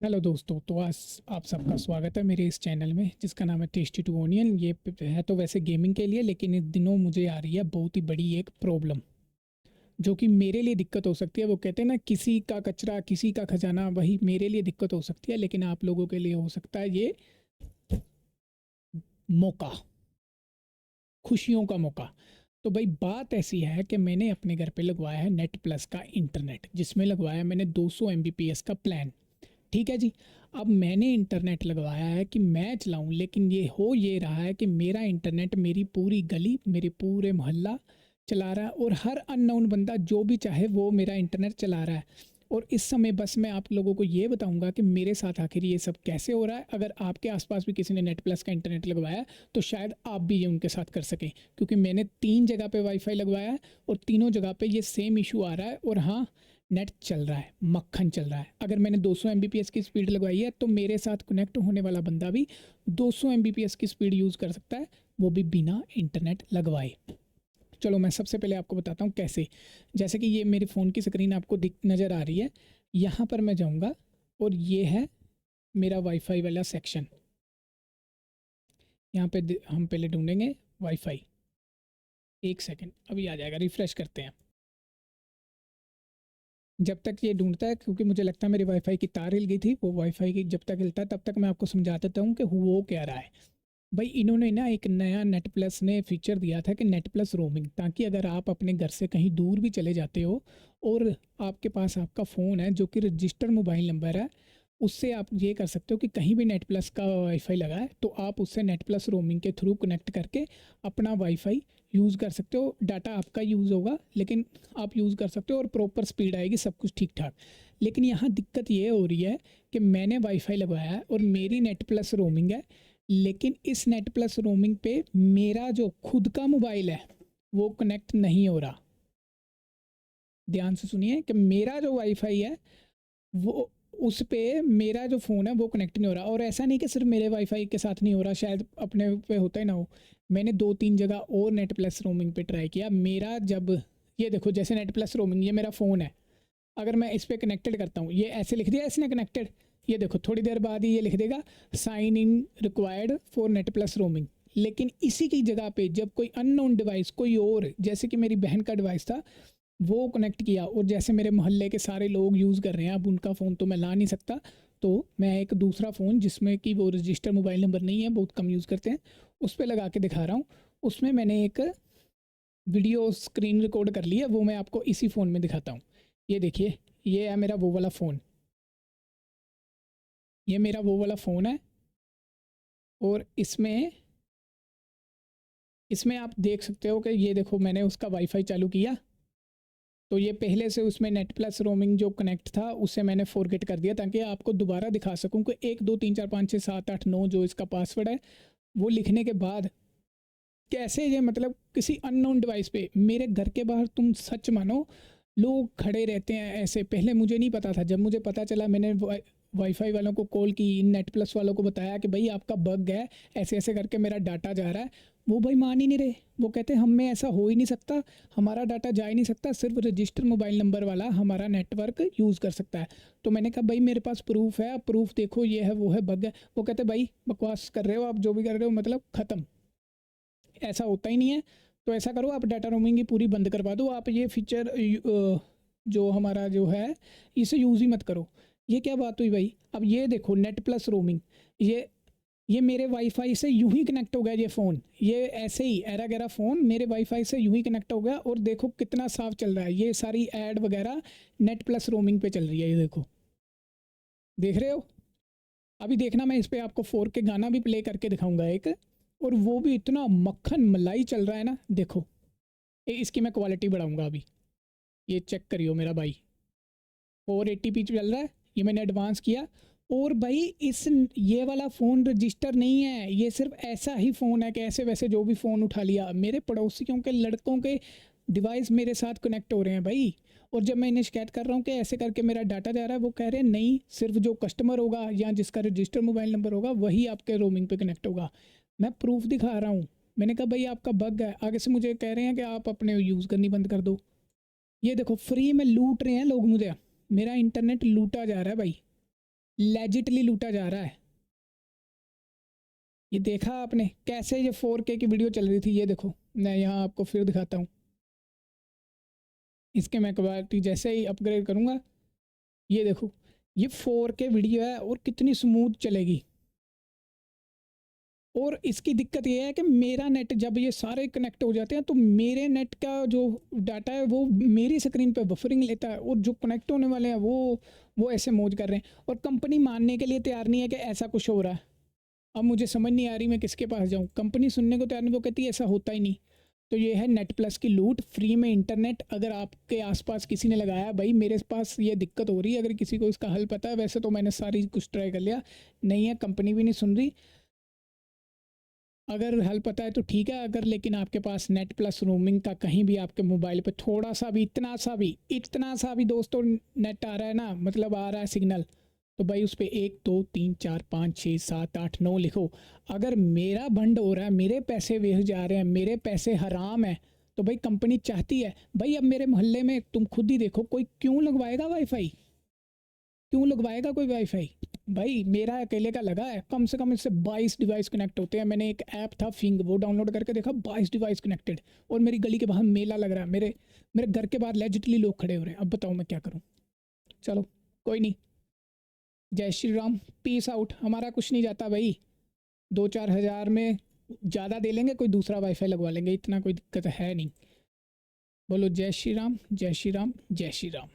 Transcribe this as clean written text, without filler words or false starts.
Hello दोस्तों। तो आज आप सबका स्वागत है मेरे इस चैनल में जिसका नाम है टेस्टी टू ओनियन। ये है तो वैसे गेमिंग के लिए, लेकिन इन दिनों मुझे आ रही है बहुत ही बड़ी एक प्रॉब्लम जो कि मेरे लिए दिक्कत हो सकती है। वो कहते हैं ना, किसी का कचरा किसी का खजाना, वही मेरे लिए दिक्कत हो सकती है, लेकिन आप लोगों के लिए हो सकता है ये मौका, खुशियों का मौका। तो भाई बात ऐसी है कि मैंने अपने घर पे लगवाया है नेट प्लस का इंटरनेट, जिसमें लगवाया मैंने 200 MBPS का प्लान। ठीक है जी। अब मैंने इंटरनेट लगवाया है कि मैं चलाऊं, लेकिन ये रहा है कि मेरा इंटरनेट मेरी पूरी गली, मेरे पूरे मोहल्ला चला रहा है, और हर अननोन बंदा जो भी चाहे वो मेरा इंटरनेट चला रहा है। और इस समय बस मैं आप लोगों को ये बताऊंगा कि मेरे साथ आखिर ये सब कैसे हो रहा है। अगर आपके आसपास भी किसी ने नेट प्लस का इंटरनेट लगवाया है तो शायद आप भी ये उनके साथ कर सकें, क्योंकि मैंने 3 जगह पे वाईफाई लगवाया है और तीनों जगह पे ये सेम इशू आ रहा है। और हाँ, नेट चल रहा है, मक्खन चल रहा है। अगर मैंने 200 MBPS की स्पीड लगवाई है तो मेरे साथ कनेक्ट होने वाला बंदा भी 200 MBPS की स्पीड यूज़ कर सकता है, वो भी बिना इंटरनेट लगवाए। चलो मैं सबसे पहले आपको बताता हूँ कैसे। जैसे कि ये मेरे फ़ोन की स्क्रीन आपको दिख नज़र आ रही है। यहाँ पर मैं जाऊँगा और ये है मेरा वाईफाई वाला सेक्शन। यहाँ पे हम पहले ढूंढेंगे वाईफाई। एक सेकेंड, अभी आ जाएगा, रिफ़्रेश करते हैं। जब तक ये ढूंढता है, क्योंकि मुझे लगता है मेरी वाईफाई की तार हिल गई थी, वो वाईफाई की जब तक हिलता है तब तक मैं आपको समझा देता हूँ कि वो क्या रहा है। भाई इन्होंने ना एक नया नेट प्लस ने फीचर दिया था कि नेट प्लस रोमिंग, ताकि अगर आप अपने घर से कहीं दूर भी चले जाते हो और आपके पास आपका फ़ोन है जो कि रजिस्टर मोबाइल नंबर है, उससे आप ये कर सकते हो कि कहीं भी नेट प्लस का वाईफाई लगा है तो आप उससे नेट प्लस रोमिंग के थ्रू कनेक्ट करके अपना वाईफाई यूज़ कर सकते हो। डाटा आपका यूज़ होगा लेकिन आप यूज़ कर सकते हो और प्रॉपर स्पीड आएगी, सब कुछ ठीक ठाक। लेकिन यहाँ दिक्कत ये हो रही है कि मैंने वाईफाई लगवाया है और मेरी नेट प्लस रोमिंग है, लेकिन इस नेट प्लस रोमिंग पे मेरा जो खुद का मोबाइल है वो कनेक्ट नहीं हो रहा। ध्यान से सुनिए कि मेरा जो वाईफाई है वो, उस पे मेरा जो फ़ोन है वो कनेक्ट नहीं हो रहा। और ऐसा नहीं कि सिर्फ मेरे वाईफाई के साथ नहीं हो रहा, शायद अपने पे होता ही ना हो। मैंने 2-3 जगह और नेट प्लस रोमिंग पे ट्राई किया। मेरा जब, ये देखो, जैसे नेट प्लस रोमिंग, ये मेरा फ़ोन है, अगर मैं इस पर कनेक्टेड करता हूँ, ये ऐसे लिख दिया इसने कनेक्टेड। ये देखो थोड़ी देर बाद ही ये लिख देगा sign in required for net plus roaming. लेकिन इसी की जगह पे जब कोई अननोन डिवाइस, कोई और, जैसे कि मेरी बहन का डिवाइस था, वो कनेक्ट किया, और जैसे मेरे मोहल्ले के सारे लोग यूज़ कर रहे हैं, अब उनका फ़ोन तो मैं ला नहीं सकता, तो मैं एक दूसरा फ़ोन जिसमें कि वो रजिस्टर मोबाइल नंबर नहीं है, बहुत कम यूज़ करते हैं, उस पर लगा के दिखा रहा हूँ। उसमें मैंने एक वीडियो स्क्रीन रिकॉर्ड कर लिया, वो मैं आपको इसी फ़ोन में दिखाता हूँ। ये देखिए, ये है मेरा वो वाला फ़ोन, ये मेरा वो वाला फ़ोन है। और इसमें इसमें आप देख सकते हो कि ये देखो, मैंने उसका वाईफाई चालू किया तो ये पहले से उसमें नेट प्लस रोमिंग जो कनेक्ट था उसे मैंने फॉरगेट कर दिया, ताकि आपको दोबारा दिखा सकूं कि 1 2 3 4 5 6 7 8 9 जो इसका पासवर्ड है वो लिखने के बाद कैसे ये, मतलब किसी अननोन डिवाइस पे मेरे घर के बाहर, तुम सच मानो, लोग खड़े रहते हैं ऐसे। पहले मुझे नहीं पता था, जब मुझे पता चला मैंने वाईफाई वालों को कॉल की, नेट प्लस वालों को बताया कि भाई आपका बग है, ऐसे ऐसे करके मेरा डाटा जा रहा है। वो भाई मान ही नहीं रहे, वो कहते हम में ऐसा हो ही नहीं सकता, हमारा डाटा जा ही नहीं सकता, सिर्फ रजिस्टर मोबाइल नंबर वाला हमारा नेटवर्क यूज़ कर सकता है। तो मैंने कहा भाई मेरे पास प्रूफ है, प्रूफ देखो, ये है वो है, बग है। वो कहते भाई बकवास कर रहे हो आप, जो भी कर रहे हो मतलब ख़त्म, ऐसा होता ही नहीं है। तो ऐसा करो, आप डाटा रोमिंग की पूरी बंद करवा दो, आप ये फीचर जो हमारा जो है इसे यूज़ ही मत करो। ये क्या बात हुई भाई। अब ये देखो नेट प्लस रोमिंग, ये मेरे वाईफाई से यूं ही कनेक्ट हो गया, ये फ़ोन, ये ऐसे ही एरा गैरा फ़ोन मेरे वाईफाई से यूं ही कनेक्ट हो गया, और देखो कितना साफ चल रहा है। ये सारी ऐड वगैरह नेट प्लस रोमिंग पे चल रही है, ये देखो, देख रहे हो। अभी देखना, मैं इस पर आपको 4K गाना भी प्ले करके दिखाऊंगा एक, और वो भी इतना मक्खन मलाई चल रहा है ना, देखो। इसकी मैं क्वालिटी बढ़ाऊंगा अभी, ये चेक करियो मेरा भाई, 480p चल रहा है, ये मैंने एडवांस किया। और भाई इस, ये वाला फ़ोन रजिस्टर नहीं है, ये सिर्फ ऐसा ही फ़ोन है कि ऐसे वैसे जो भी फ़ोन उठा लिया। मेरे पड़ोसियों के लड़कों के डिवाइस मेरे साथ कनेक्ट हो रहे हैं भाई। और जब मैं इन्हें शिकायत कर रहा हूँ कि ऐसे करके मेरा डाटा जा रहा है, वो कह रहे हैं नहीं, सिर्फ जो कस्टमर होगा या जिसका रजिस्टर मोबाइल नंबर होगा वही आपके रोमिंग पे कनेक्ट होगा। मैं प्रूफ दिखा रहा हूँ। मैंने कहा भाई आपका बग है, आगे से मुझे कह रहे हैं कि आप अपने यूज़ करनी बंद कर दो। ये देखो फ्री में लूट रहे हैं लोग मुझे, मेरा इंटरनेट लूटा जा रहा है भाई। लेजिटली लूटा जा रहा है। ये देखा आपने कैसे ये 4K की वीडियो चल रही थी। ये देखो मैं यहाँ आपको फिर दिखाता हूँ। इसके मैं क्वालिटी जैसे ही अपग्रेड करूँगा, ये देखो ये 4K वीडियो है और कितनी स्मूथ चलेगी। और इसकी दिक्कत ये है कि मेरा नेट जब ये सारे कनेक्ट हो जाते हैं तो मेरे नेट का जो डाटा है वो मेरी स्क्रीन पे बफरिंग लेता है, और जो कनेक्ट होने वाले हैं वो ऐसे मौज कर रहे हैं। और कंपनी मानने के लिए तैयार नहीं है कि ऐसा कुछ हो रहा है। अब मुझे समझ नहीं आ रही मैं किसके पास जाऊँ। कंपनी सुनने को तैयार नहीं, वो कहती है ऐसा होता ही नहीं। तो ये है नेट प्लस की लूट, फ्री में इंटरनेट। अगर आपके आसपास किसी ने लगाया, भाई मेरे पास ये दिक्कत हो रही है, अगर किसी को इसका हल पता है, वैसे तो मैंने सारी कुछ ट्राई कर लिया, नहीं है, कंपनी भी नहीं सुन रही। अगर हल पता है तो ठीक है, अगर लेकिन आपके पास नेट प्लस रोमिंग का कहीं भी आपके मोबाइल पे थोड़ा सा भी इतना सा भी दोस्तों नेट आ रहा है ना, मतलब आ रहा है सिग्नल, तो भाई उस पर 1 2 3 4 5 6 7 8 9 लिखो। अगर मेरा भंड हो रहा है, मेरे पैसे वेस्ट जा रहे हैं, मेरे पैसे हराम है, तो भाई कंपनी चाहती है, भाई अब मेरे मोहल्ले में तुम खुद ही देखो, कोई क्यों लगवाएगा वाईफाई? क्यों लगवाएगा कोई वाईफाई? भाई मेरा अकेले का लगा है, कम से कम इससे 22 डिवाइस कनेक्ट होते हैं। मैंने एक ऐप था फिंग, वो डाउनलोड करके देखा, 22 डिवाइस कनेक्टेड। और मेरी गली के बाहर मेला लग रहा है, मेरे मेरे घर के बाहर लेजिटली लोग खड़े हो रहे हैं। अब बताओ मैं क्या करूँ? चलो कोई नहीं, जय श्री राम, पीस आउट। हमारा कुछ नहीं जाता भाई, 2-4 हज़ार में ज़्यादा दे लेंगे, कोई दूसरा वाईफाई लगवा लेंगे, इतना कोई दिक्कत है नहीं। बोलो जय श्री राम, जय श्री राम, जय श्री राम।